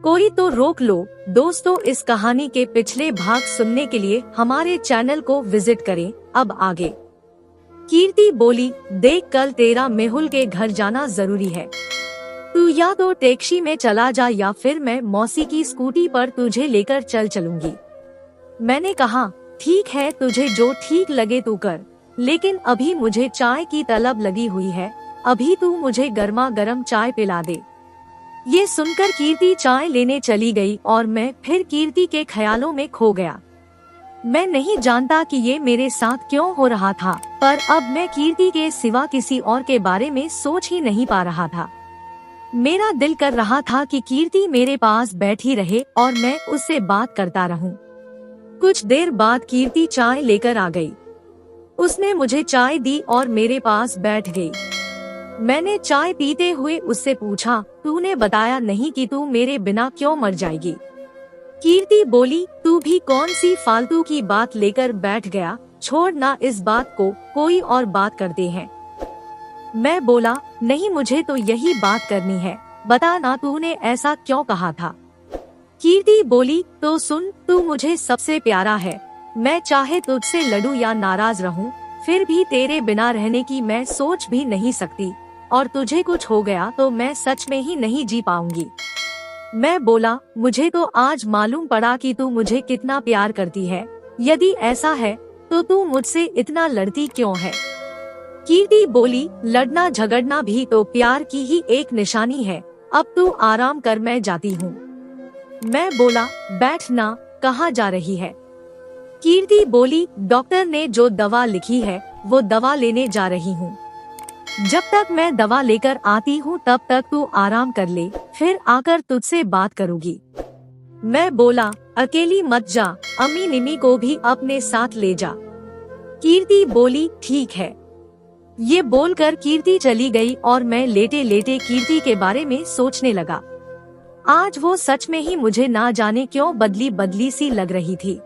कोई तो रोक लो। दोस्तों, इस कहानी के पिछले भाग सुनने के लिए हमारे चैनल को विजिट करें। अब आगे। कीर्ति बोली, देख कल तेरा मेहुल के घर जाना जरूरी है। तू या तो टैक्सी में चला जा या फिर मैं मौसी की स्कूटी पर तुझे लेकर चलूंगी। मैंने कहा, ठीक है, तुझे जो ठीक लगे तू कर, लेकिन अभी मुझे चाय की तलब लगी हुई है। अभी तू मुझे गर्मा गर्म चाय पिला दे। ये सुनकर कीर्ति चाय लेने चली गई और मैं फिर कीर्ति के ख्यालों में खो गया। मैं नहीं जानता कि ये मेरे साथ क्यों हो रहा था, पर अब मैं कीर्ति के सिवा किसी और के बारे में सोच ही नहीं पा रहा था। मेरा दिल कर रहा था कि कीर्ति मेरे पास बैठी रहे और मैं उससे बात करता रहूं। कुछ देर बाद कीर्ति चाय लेकर आ गई। उसने मुझे चाय दी और मेरे पास बैठ गई। मैंने चाय पीते हुए उससे पूछा, तूने बताया नहीं कि तू मेरे बिना क्यों मर जाएगी। कीर्ति बोली, तू भी कौन सी फालतू की बात लेकर बैठ गया, छोड़ ना इस बात को, कोई और बात करते हैं। मैं बोला, नहीं, मुझे तो यही बात करनी है, बता ना तूने ऐसा क्यों कहा था। कीर्ति बोली, तो सुन, तू मुझे सबसे प्यारा है। मैं चाहे तुझसे लड़ूं या नाराज रहूं, फिर भी तेरे बिना रहने की मैं सोच भी नहीं सकती, और तुझे कुछ हो गया तो मैं सच में ही नहीं जी पाऊंगी। मैं बोला, मुझे तो आज मालूम पड़ा कि तू मुझे कितना प्यार करती है। यदि ऐसा है तो तू मुझसे इतना लड़ती क्यों है। कीर्ति बोली, लड़ना झगड़ना भी तो प्यार की ही एक निशानी है। अब तू आराम कर, मैं जाती हूँ। मैं बोला, बैठ ना, कहाँ जा रही है। कीर्ति बोली, डॉक्टर ने जो दवा लिखी है वो दवा लेने जा रही हूँ। जब तक मैं दवा लेकर आती हूँ तब तक तू आराम कर ले, फिर आकर तुझसे बात करूँगी। मैं बोला, अकेली मत जा, अम्मी निमी को भी अपने साथ ले जा। कीर्ति बोली, ठीक है। ये बोलकर कीर्ति चली गई और मैं लेटे लेटे कीर्ति के बारे में सोचने लगा। आज वो सच में ही मुझे ना जाने क्यों बदली बदली सी लग रही थी।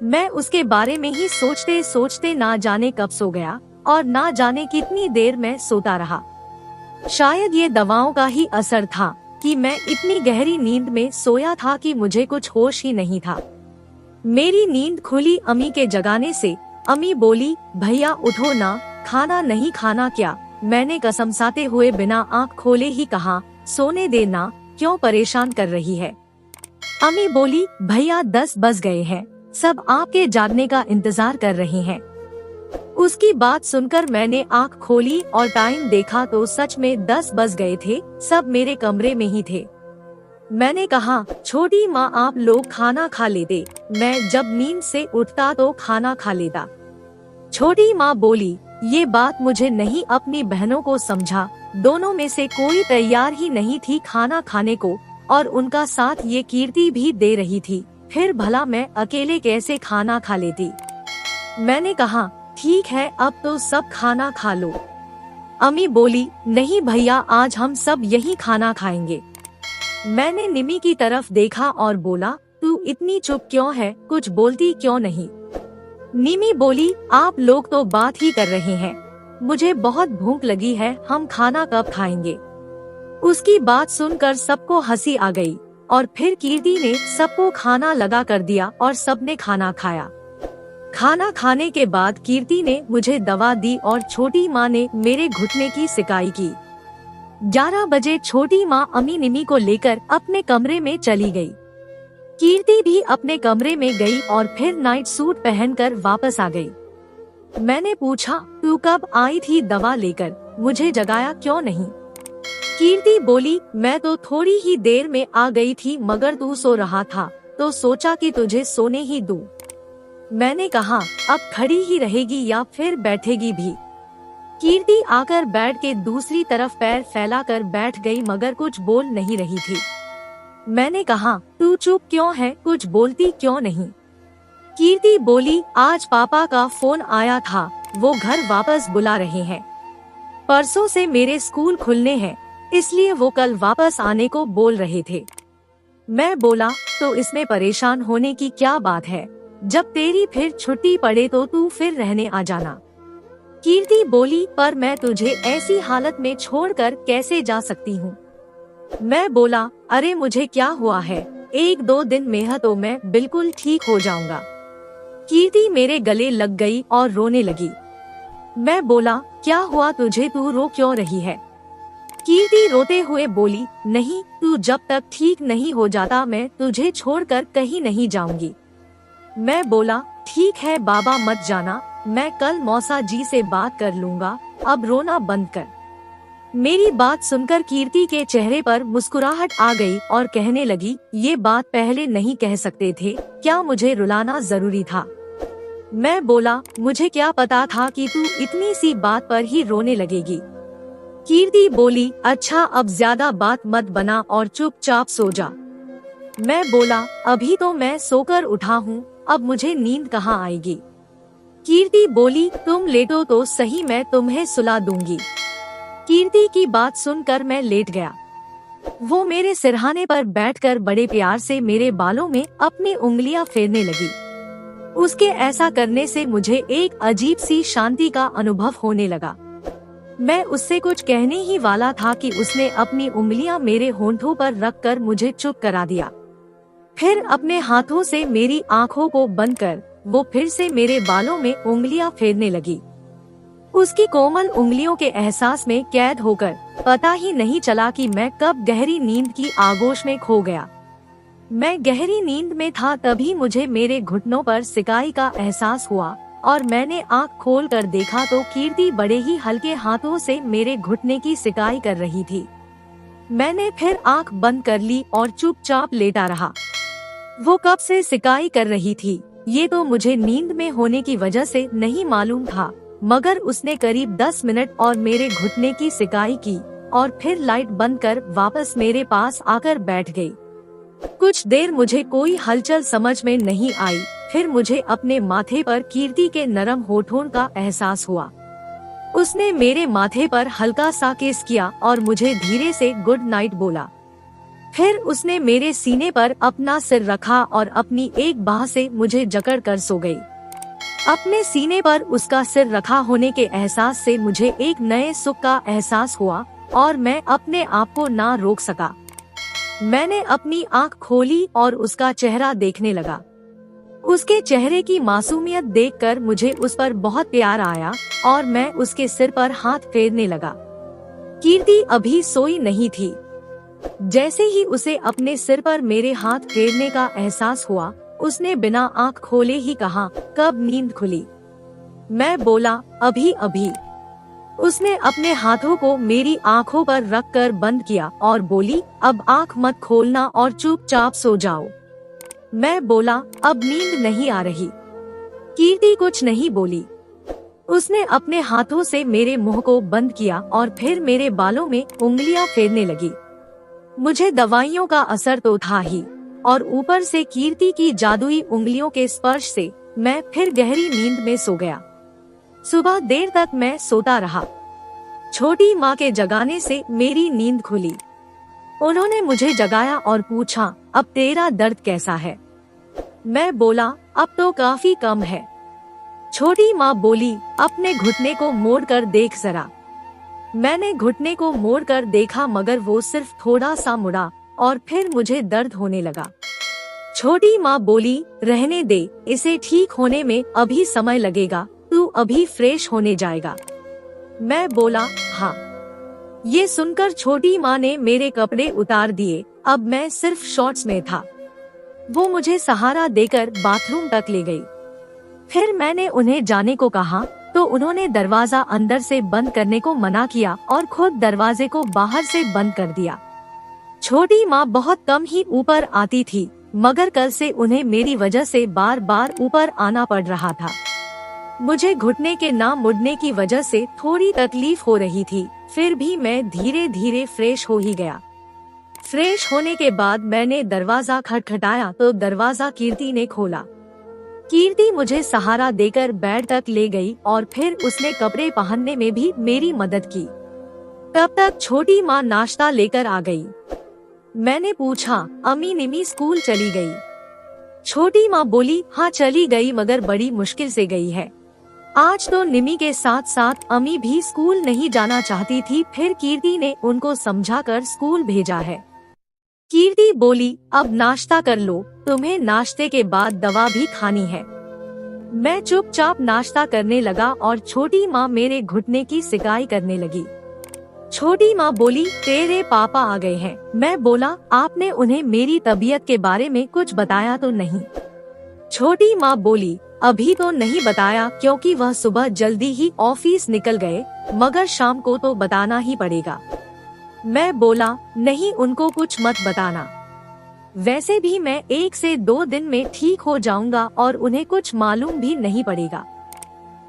मैं उसके बारे में ही सोचते सोचते ना जाने कब सो गया और ना जाने कितनी देर मैं सोता रहा। शायद ये दवाओं का ही असर था कि मैं इतनी गहरी नींद में सोया था कि मुझे कुछ होश ही नहीं था। मेरी नींद खुली अम्मी के जगाने से। अम्मी बोली, भैया उठो ना, खाना नहीं खाना क्या। मैंने कसमसाते हुए बिना आँख खोले ही कहा, सोने देना, क्यों परेशान कर रही है। अम्मी बोली, भैया 10 बज गए हैं, सब आपके जागने का इंतजार कर रहे हैं। उसकी बात सुनकर मैंने आँख खोली और टाइम देखा तो सच में 10 बज गए थे। सब मेरे कमरे में ही थे। मैंने कहा, छोटी माँ आप लोग खाना खा लेते, मैं जब नींद से उठता तो खाना खा लेता। छोटी माँ बोली, ये बात मुझे नहीं अपनी बहनों को समझा। दोनों में से कोई तैयार ही नहीं थी खाना खाने को, और उनका साथ ये कीर्ति भी दे रही थी। फिर भला मैं अकेले कैसे खाना खा लेती। मैंने कहा, ठीक है, अब तो सब खाना खा लो। अम्मी बोली, नहीं भैया, आज हम सब यही खाना खाएंगे। मैंने निमी की तरफ देखा और बोला, तू इतनी चुप क्यों है, कुछ बोलती क्यों नहीं। निमी बोली, आप लोग तो बात ही कर रहे हैं, मुझे बहुत भूख लगी है, हम खाना कब खाएंगे। उसकी बात सुनकर सबको हंसी आ गई और फिर कीर्ति ने सबको खाना लगा कर दिया और सबने खाना खाया। खाना खाने के बाद कीर्ति ने मुझे दवा दी और छोटी माँ ने मेरे घुटने की सिकाई की। 11 बजे छोटी माँ अम्मी निमी को लेकर अपने कमरे में चली गई। कीर्ति भी अपने कमरे में गई और फिर नाइट सूट पहनकर वापस आ गई। मैंने पूछा, तू कब आई थी दवा लेकर, मुझे जगाया क्यों नहीं। कीर्ति बोली, मैं तो थोड़ी ही देर में आ गई थी, मगर तू सो रहा था तो सोचा कि तुझे सोने ही दूं। मैंने कहा, अब खड़ी ही रहेगी या फिर बैठेगी भी। कीर्ति आकर बेड के दूसरी तरफ पैर फैलाकर बैठ गई मगर कुछ बोल नहीं रही थी। मैंने कहा, तू चुप क्यों है, कुछ बोलती क्यों नहीं। कीर्ति बोली, आज पापा का फोन आया था, वो घर वापस बुला रहे हैं। परसों से मेरे स्कूल खुलने हैं, इसलिए वो कल वापस आने को बोल रहे थे। मैं बोला, तो इसमें परेशान होने की क्या बात है, जब तेरी फिर छुट्टी पड़े तो तू फिर रहने आ जाना। कीर्ति बोली, पर मैं तुझे ऐसी हालत में छोड़कर कैसे जा सकती हूँ। मैं बोला, अरे मुझे क्या हुआ है, 1-2 दिन में है तो मैं बिल्कुल ठीक हो जाऊंगा। कीर्ति मेरे गले लग गई और रोने लगी। मैं बोला, क्या हुआ तुझे, तू रो क्यों रही है? कीर्ति रोते हुए बोली, नहीं, तू जब तक ठीक नहीं हो जाता मैं तुझे छोड़कर कहीं नहीं जाऊंगी। मैं बोला, ठीक है बाबा मत जाना, मैं कल मौसा जी से बात कर लूंगा, अब रोना बंद कर। मेरी बात सुनकर कीर्ति के चेहरे पर मुस्कुराहट आ गई और कहने लगी, ये बात पहले नहीं कह सकते थे, क्या मुझे रुलाना जरूरी था? मैं बोला, मुझे क्या पता था कि तू इतनी सी बात पर ही रोने लगेगी। कीर्ति बोली, अच्छा अब ज्यादा बात मत बना और चुपचाप सो जा। मैं बोला, अभी तो मैं सोकर उठा हूँ, अब मुझे नींद कहाँ आएगी। कीर्ति बोली, तुम लेटो तो सही, मैं तुम्हें सुला दूंगी। कीर्ति की बात सुनकर मैं लेट गया। वो मेरे सिरहाने पर बैठकर बड़े प्यार से मेरे बालों में अपनी उंगलियां फेरने लगी। उसके ऐसा करने से मुझे एक अजीब सी शांति का अनुभव होने लगा। मैं उससे कुछ कहने ही वाला था कि उसने अपनी उंगलियां मेरे होंठों पर रखकर मुझे चुप करा दिया। फिर अपने हाथों से मेरी आंखों को बंद कर वो फिर से मेरे बालों में उंगलियां फेरने लगी। उसकी कोमल उंगलियों के एहसास में कैद होकर पता ही नहीं चला कि मैं कब गहरी नींद की आगोश में खो गया। मैं गहरी नींद में था तभी मुझे मेरे घुटनों पर सिकाई का एहसास हुआ और मैंने आंख खोल कर देखा तो कीर्ति बड़े ही हल्के हाथों से मेरे घुटने की सिकाई कर रही थी। मैंने फिर आंख बंद कर ली और चुपचाप लेटा रहा। वो कब से सिकाई कर रही थी ये तो मुझे नींद में होने की वजह से नहीं मालूम था, मगर उसने करीब 10 मिनट और मेरे घुटने की सिकाई की और फिर लाइट बंद कर वापस मेरे पास आकर बैठ गई। कुछ देर मुझे कोई हलचल समझ में नहीं आई, फिर मुझे अपने माथे पर कीर्ति के नरम होठों का एहसास हुआ। उसने मेरे माथे पर हल्का सा किस किया और मुझे धीरे से गुड नाइट बोला। फिर उसने मेरे सीने पर अपना सिर रखा और अपनी एक बाह से मुझे जकड़ कर सो गई। अपने सीने पर उसका सिर रखा होने के एहसास से मुझे एक नए सुख का एहसास हुआ और मैं अपने आप को ना रोक सका। मैंने अपनी आंख खोली और उसका चेहरा देखने लगा। उसके चेहरे की मासूमियत देखकर मुझे उस पर बहुत प्यार आया और मैं उसके सिर पर हाथ फेरने लगा। कीर्ति अभी सोई नहीं थी। जैसे ही उसे अपने सिर पर मेरे हाथ फेरने का एहसास हुआ, उसने बिना आंख खोले ही कहा, कब नींद खुली? मैं बोला, अभी अभी। उसने अपने हाथों को मेरी आंखों पर रखकर बंद किया और बोली, अब आंख मत खोलना और चुपचाप सो जाओ। मैं बोला, अब नींद नहीं आ रही। कीर्ति कुछ नहीं बोली। उसने अपने हाथों से मेरे मुंह को बंद किया और फिर मेरे बालों में उंगलियां फेरने लगी। मुझे दवाइयों का असर तो था ही और ऊपर से कीर्ति की जादुई उंगलियों के स्पर्श से मैं फिर गहरी नींद में सो गया। सुबह देर तक मैं सोता रहा। छोटी माँ के जगाने से मेरी नींद खुली। उन्होंने मुझे जगाया और पूछा, अब तेरा दर्द कैसा है? मैं बोला, अब तो काफी कम है। छोटी माँ बोली, अपने घुटने को मोड़ कर देख जरा। मैंने घुटने को मोड़ कर देखा मगर वो सिर्फ थोड़ा सा मुड़ा और फिर मुझे दर्द होने लगा। छोटी माँ बोली, रहने दे, इसे ठीक होने में अभी समय लगेगा, तू अभी फ्रेश होने जाएगा। मैं बोला, हाँ। ये सुनकर छोटी माँ ने मेरे कपड़े उतार दिए। अब मैं सिर्फ शॉर्ट्स में था। वो मुझे सहारा देकर बाथरूम तक ले गई। फिर मैंने उन्हें जाने को कहा तो उन्होंने दरवाजा अंदर से बंद करने को मना किया और खुद दरवाजे को बाहर से बंद कर दिया। छोटी माँ बहुत कम ही ऊपर आती थी, मगर कल से उन्हें मेरी वजह से बार बार ऊपर आना पड़ रहा था। मुझे घुटने के ना मुड़ने की वजह से थोड़ी तकलीफ हो रही थी, फिर भी मैं धीरे धीरे फ्रेश हो ही गया। फ्रेश होने के बाद मैंने दरवाजा खटखटाया तो दरवाजा कीर्ति ने खोला। कीर्ति मुझे सहारा देकर बेड तक ले गई और फिर उसने कपड़े पहनने में भी मेरी मदद की। तब तक छोटी माँ नाश्ता लेकर आ गई। मैंने पूछा, अम्मी निमी स्कूल चली गई? छोटी माँ बोली, हाँ चली गई मगर बड़ी मुश्किल से गई है। आज तो निमी के साथ साथ अमी भी स्कूल नहीं जाना चाहती थी, फिर कीर्ति ने उनको समझाकर स्कूल भेजा है। कीर्ति बोली, अब नाश्ता कर लो, तुम्हें नाश्ते के बाद दवा भी खानी है। मैं चुपचाप नाश्ता करने लगा और छोटी माँ मेरे घुटने की सिकाई करने लगी। छोटी माँ बोली, तेरे पापा आ गए हैं। मैं बोला, आपने उन्हें मेरी तबीयत के बारे में कुछ बताया तो नहीं? छोटी माँ बोली, अभी तो नहीं बताया क्योंकि वह सुबह जल्दी ही ऑफिस निकल गए, मगर शाम को तो बताना ही पड़ेगा। मैं बोला, नहीं, उनको कुछ मत बताना। वैसे भी मैं 1 से 2 दिन में ठीक हो जाऊंगा और उन्हें कुछ मालूम भी नहीं पड़ेगा।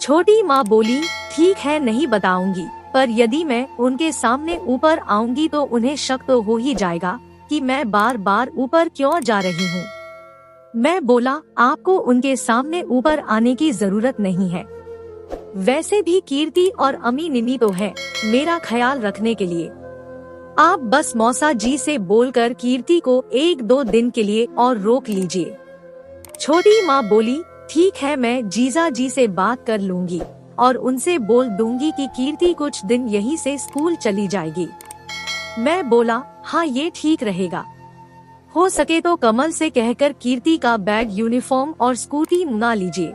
छोटी माँ बोली, ठीक है, नहीं बताऊंगी, पर यदि मैं उनके सामने ऊपर आऊंगी तो उन्हें शक तो हो ही जाएगा कि मैं बार बार ऊपर क्यों जा रही हूँ। मैं बोला, आपको उनके सामने ऊपर आने की जरूरत नहीं है। वैसे भी कीर्ति और अमी निमी तो है मेरा ख्याल रखने के लिए। आप बस मौसा जी से बोलकर कीर्ति को 1-2 दिन के लिए और रोक लीजिए। छोटी माँ बोली, ठीक है, मैं जीजा जी से बात कर लूंगी और उनसे बोल दूंगी कि कीर्ति कुछ दिन यहीं से स्कूल चली जाएगी। मैं बोला, हाँ, ये ठीक रहेगा। हो सके तो कमल से कहकर कीर्ति का बैग, यूनिफॉर्म और स्कूटी मंगा लीजिए।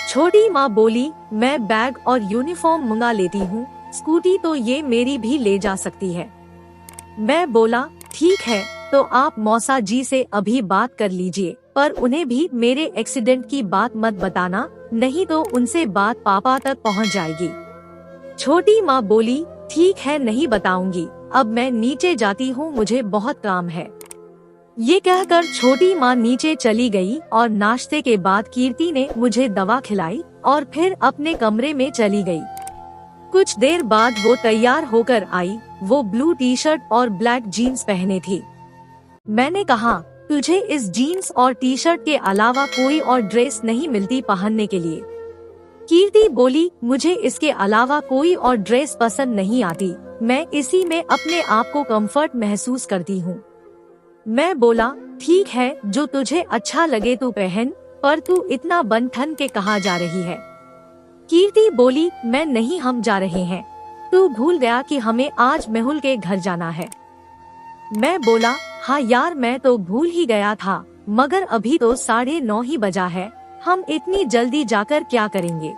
छोटी माँ बोली, मैं बैग और यूनिफॉर्म मंगा लेती हूँ, स्कूटी तो ये मेरी भी ले जा सकती है। मैं बोला, ठीक है, तो आप मौसा जी से अभी बात कर लीजिए, पर उन्हें भी मेरे एक्सीडेंट की बात मत बताना, नहीं तो उनसे बात पापा तक पहुँच जाएगी। छोटी माँ बोली, ठीक है, नहीं बताऊंगी, अब मैं नीचे जाती हूँ, मुझे बहुत काम है। ये कहकर छोटी माँ नीचे चली गई और नाश्ते के बाद कीर्ति ने मुझे दवा खिलाई और फिर अपने कमरे में चली गई। कुछ देर बाद वो तैयार होकर आई। वो ब्लू टी शर्ट और ब्लैक जीन्स पहने थी। मैंने कहा, तुझे इस जीन्स और टी शर्ट के अलावा कोई और ड्रेस नहीं मिलती पहनने के लिए? कीर्ति बोली, मुझे इसके अलावा कोई और ड्रेस पसंद नहीं आती, मैं इसी में अपने आप को कंफर्ट महसूस करती हूँ। मैं बोला, ठीक है, जो तुझे अच्छा लगे तू पहन, पर तू इतना बन ठन के कहाँ जा रही है? कीर्ति बोली, मैं नहीं, हम जा रहे हैं। तू भूल गया कि हमें आज मेहुल के घर जाना है। मैं बोला, हाँ यार, मैं तो भूल ही गया था, मगर अभी तो 9:30 ही बजा है, हम इतनी जल्दी जाकर क्या करेंगे?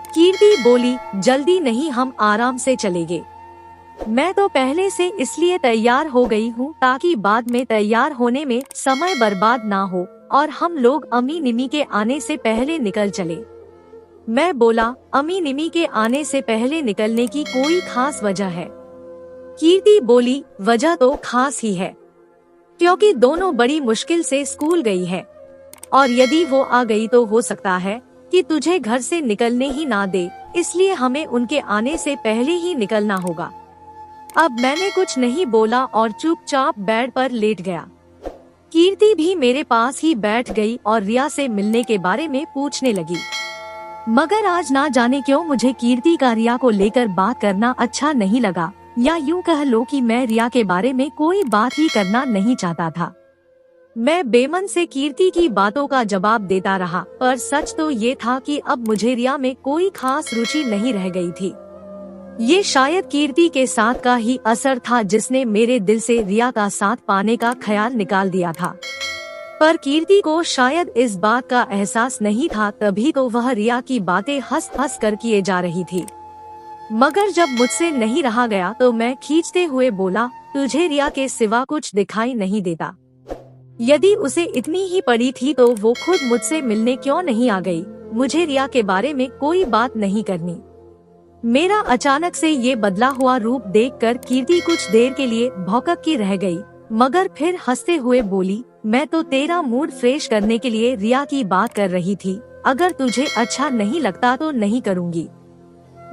कीर्ति बोली, जल्दी नहीं, हम आराम से चलेंगे। मैं तो पहले से इसलिए तैयार हो गई हूँ ताकि बाद में तैयार होने में समय बर्बाद ना हो और हम लोग अमी निमी के आने से पहले निकल चले। मैं बोला, अमी निमी के आने से पहले निकलने की कोई खास वजह है? कीर्ति बोली, वजह तो खास ही है, क्योंकि दोनों बड़ी मुश्किल से स्कूल गई है और यदि वो आ गई तो हो सकता है कि तुझे घर से निकलने ही ना दे, इसलिए हमें उनके आने से पहले ही निकलना होगा। अब मैंने कुछ नहीं बोला और चुपचाप बेड पर लेट गया। कीर्ति भी मेरे पास ही बैठ गई और रिया से मिलने के बारे में पूछने लगी, मगर आज ना जाने क्यों मुझे कीर्ति का रिया को लेकर बात करना अच्छा नहीं लगा, या यूं कह लो कि मैं रिया के बारे में कोई बात ही करना नहीं चाहता था। मैं बेमन से कीर्ति की बातों का जवाब देता रहा, पर सच तो ये था कि अब मुझे रिया में कोई खास रुचि नहीं रह गई थी। ये शायद कीर्ति के साथ का ही असर था जिसने मेरे दिल से रिया का साथ पाने का ख्याल निकाल दिया था, पर कीर्ति को शायद इस बात का एहसास नहीं था, तभी तो वह रिया की बातें हंस हंस कर किए जा रही थी। मगर जब मुझसे नहीं रहा गया तो मैं खींचते हुए बोला, तुझे रिया के सिवा कुछ दिखाई नहीं देता? यदि उसे इतनी ही पड़ी थी तो वो खुद मुझसे मिलने क्यों नहीं आ गई? मुझे रिया के बारे में कोई बात नहीं करनी। मेरा अचानक से ये बदला हुआ रूप देखकर कीर्ति कुछ देर के लिए भौंकक की रह गई, मगर फिर हंसते हुए बोली, मैं तो तेरा मूड फ्रेश करने के लिए रिया की बात कर रही थी, अगर तुझे अच्छा नहीं लगता तो नहीं करूँगी।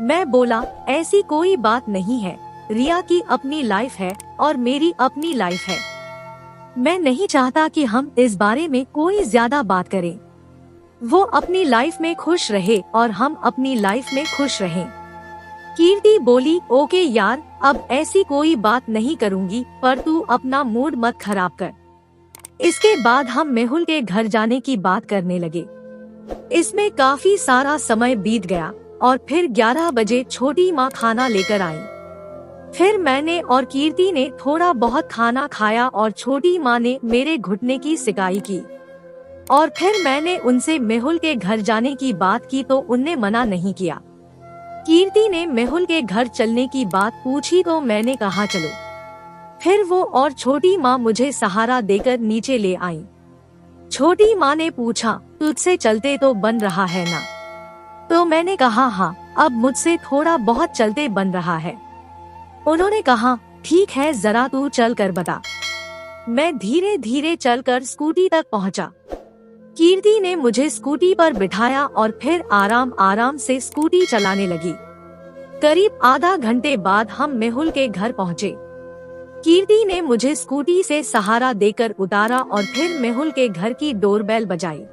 मैं बोला, ऐसी कोई बात नहीं है, रिया की अपनी लाइफ है और मेरी अपनी लाइफ है। मैं नहीं चाहता कि हम इस बारे में कोई ज्यादा बात करें। वो अपनी लाइफ में खुश रहे और हम अपनी लाइफ में खुश रहें। कीर्ति बोली, ओके यार, अब ऐसी कोई बात नहीं करूँगी, पर तू अपना मूड मत खराब कर। इसके बाद हम मेहुल के घर जाने की बात करने लगे। इसमें काफी सारा समय बीत गया और फिर 11 बजे छोटी माँ खाना लेकर आई। फिर मैंने और कीर्ति ने थोड़ा बहुत खाना खाया और छोटी माँ ने मेरे घुटने की सिकाई की। और फिर मैंने उनसे मेहुल के घर जाने की बात की तो उनने मना नहीं किया। कीर्ति ने मेहुल के घर चलने की बात पूछी तो मैंने कहा चलो। फिर वो और छोटी माँ मुझे सहारा देकर नीचे ले आई। छोटी माँ ने पूछा, तुझसे चलते तो बन रहा है ना? तो मैंने कहा हाँ, अब मुझसे थोड़ा बहुत चलते बन रहा है। उन्होंने कहा ठीक है, जरा तू चल कर बता। मैं धीरे धीरे चलकर स्कूटी तक पहुंचा। कीर्ति ने मुझे स्कूटी पर बिठाया और फिर आराम आराम से स्कूटी चलाने लगी। करीब आधा घंटे बाद हम मेहुल के घर पहुँचे। कीर्ति ने मुझे स्कूटी से सहारा देकर उतारा और फिर मेहुल के घर की डोरबेल बजाई।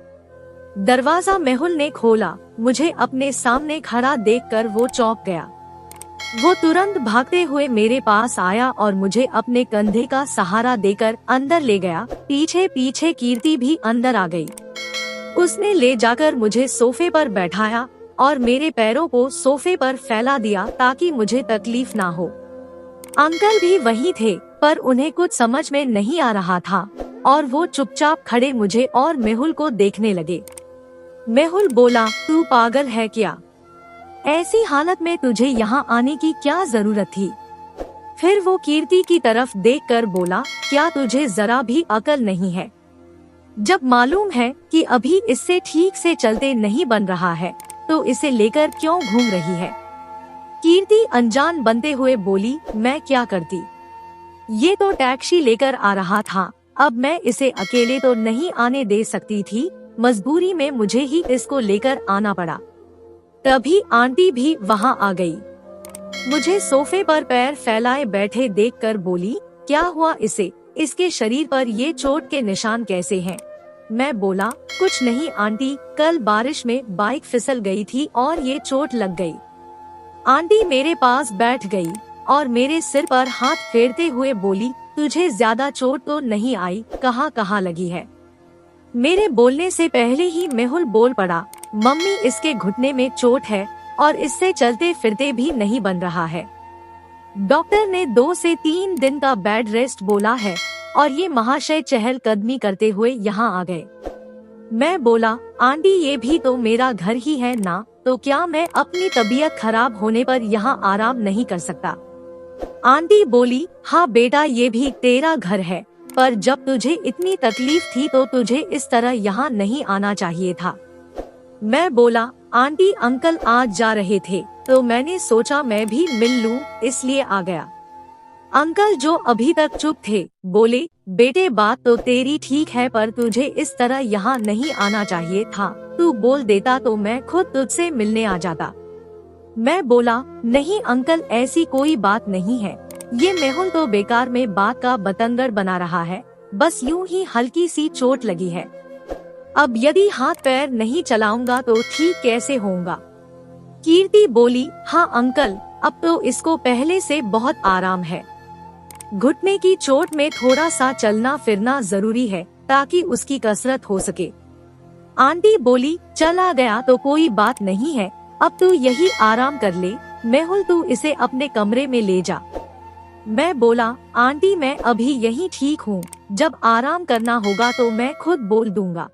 दरवाजा मेहुल ने खोला। मुझे अपने सामने खड़ा देखकर वो चौंक गया। वो तुरंत भागते हुए मेरे पास आया और मुझे अपने कंधे का सहारा देकर अंदर ले गया। पीछे पीछे कीर्ति भी अंदर आ गई। उसने ले जाकर मुझे सोफे पर बैठाया और मेरे पैरों को सोफे पर फैला दिया ताकि मुझे तकलीफ ना हो। अंकल भी वहीं थे पर उन्हें कुछ समझ में नहीं आ रहा था और वो चुपचाप खड़े मुझे और मेहुल को देखने लगे। मेहुल बोला, तू पागल है क्या? ऐसी हालत में तुझे यहाँ आने की क्या जरूरत थी? फिर वो कीर्ति की तरफ देखकर बोला, क्या तुझे जरा भी अकल नहीं है? जब मालूम है कि अभी इससे ठीक से चलते नहीं बन रहा है तो इसे लेकर क्यों घूम रही है? कीर्ति अनजान बनते हुए बोली, मैं क्या करती? ये तो टैक्सी लेकर आ रहा था, अब मैं इसे अकेले तो नहीं आने दे सकती थी, मजबूरी में मुझे ही इसको लेकर आना पड़ा। तभी आंटी भी वहाँ आ गई। मुझे सोफे पर पैर फैलाए बैठे देखकर बोली, क्या हुआ इसे? इसके शरीर पर ये चोट के निशान कैसे हैं? मैं बोला, कुछ नहीं आंटी, कल बारिश में बाइक फिसल गई थी और ये चोट लग गई। आंटी मेरे पास बैठ गई और मेरे सिर पर हाथ फेरते हुए बोली, तुझे ज्यादा चोट तो नहीं आई, कहाँ लगी है? मेरे बोलने से पहले ही मेहुल बोल पड़ा, मम्मी इसके घुटने में चोट है और इससे चलते फिरते भी नहीं बन रहा है। डॉक्टर ने 2 से 3 दिन का बेड रेस्ट बोला है और ये महाशय चहलकदमी करते हुए यहाँ आ गए। मैं बोला, आंटी ये भी तो मेरा घर ही है ना, तो क्या मैं अपनी तबीयत खराब होने पर यहाँ आराम नहीं कर सकता? आंटी बोली, हाँ बेटा ये भी तेरा घर है, पर जब तुझे इतनी तकलीफ थी तो तुझे इस तरह यहाँ नहीं आना चाहिए था। मैं बोला, आंटी अंकल आज जा रहे थे तो मैंने सोचा मैं भी मिल लूं, इसलिए आ गया। अंकल जो अभी तक चुप थे बोले, बेटे बात तो तेरी ठीक है पर तुझे इस तरह यहाँ नहीं आना चाहिए था, तू बोल देता तो मैं खुद तुझसे मिलने आ जाता। मैं बोला, नहीं अंकल ऐसी कोई बात नहीं है, ये मेहुल तो बेकार में बात का बतंगड़ बना रहा है, बस यूं ही हल्की सी चोट लगी है। अब यदि हाथ पैर नहीं चलाऊंगा तो ठीक कैसे होऊंगा? कीर्ति बोली, हाँ अंकल अब तो इसको पहले से बहुत आराम है। घुटने की चोट में थोड़ा सा चलना फिरना जरूरी है ताकि उसकी कसरत हो सके। आंटी बोली, चला गया तो कोई बात नहीं है, अब तू यही आराम कर ले, मेहुल तू इसे अपने कमरे में ले जा। मैं बोला, आंटी मैं अभी यही ठीक हूँ, जब आराम करना होगा तो मैं खुद बोल दूंगा।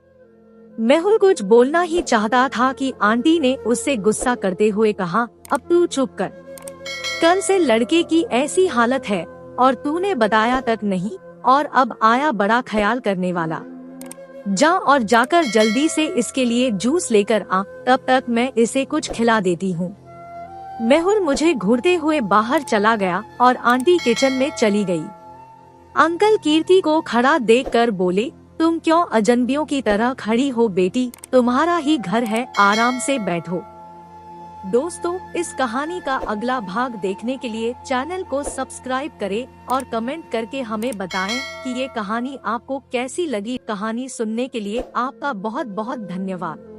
मेहुल कुछ बोलना ही चाहता था कि आंटी ने उससे गुस्सा करते हुए कहा, अब तू चुप कर, कल से लड़के की ऐसी हालत है और तूने बताया तक नहीं और अब आया बड़ा ख्याल करने वाला। जा और जाकर जल्दी से इसके लिए जूस लेकर आ, तब तक मैं इसे कुछ खिला देती हूँ। मेहुल मुझे घूरते हुए बाहर चला गया और आंटी किचन में चली गई। अंकल कीर्ति को खड़ा देखकर बोले, तुम क्यों अजनबियों की तरह खड़ी हो बेटी, तुम्हारा ही घर है, आराम से बैठो। दोस्तों इस कहानी का अगला भाग देखने के लिए चैनल को सब्सक्राइब करें और कमेंट करके हमें बताएं कि ये कहानी आपको कैसी लगी। कहानी सुनने के लिए आपका बहुत बहुत धन्यवाद।